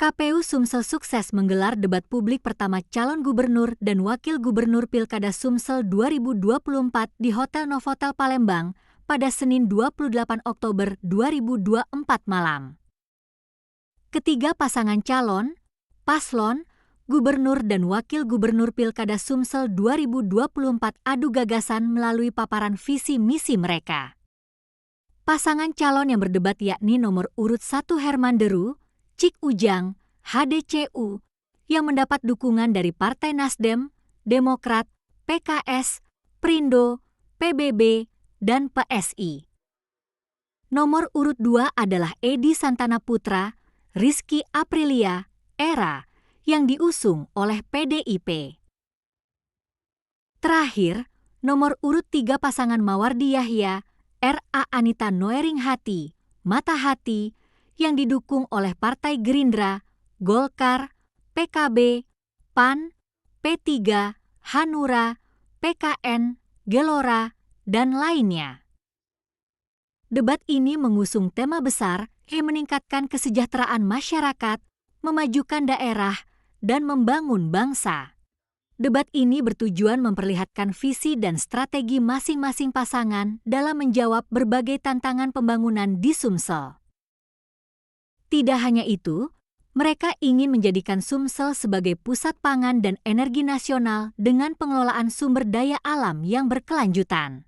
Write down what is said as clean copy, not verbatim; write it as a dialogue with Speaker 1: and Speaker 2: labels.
Speaker 1: KPU Sumsel sukses menggelar debat publik pertama calon gubernur dan wakil gubernur Pilkada Sumsel 2024 di Hotel Novotel Palembang pada Senin 28 Oktober 2024 malam. Ketiga pasangan calon, paslon, gubernur dan wakil gubernur Pilkada Sumsel 2024 adu gagasan melalui paparan visi misi mereka. Pasangan calon yang berdebat yakni nomor urut 1 Herman Deru, Cik Ujang, HDCU, yang mendapat dukungan dari Partai Nasdem, Demokrat, PKS, Perindo, PBB, dan PSI. Nomor urut 2 adalah Edi Santana Putra, Rizky Aprilia, ERA, yang diusung oleh PDIP. Terakhir, nomor urut 3 pasangan Mawardi Yahya, RA Anita Noeringhati, Matahati, yang didukung oleh Partai Gerindra, Golkar, PKB, PAN, P3, Hanura, PKN, Gelora, dan lainnya. Debat ini mengusung tema besar yang meningkatkan kesejahteraan masyarakat, memajukan daerah, dan membangun bangsa. Debat ini bertujuan memperlihatkan visi dan strategi masing-masing pasangan dalam menjawab berbagai tantangan pembangunan di Sumsel. Tidak hanya itu, mereka ingin menjadikan Sumsel sebagai pusat pangan dan energi nasional dengan pengelolaan sumber daya alam yang berkelanjutan.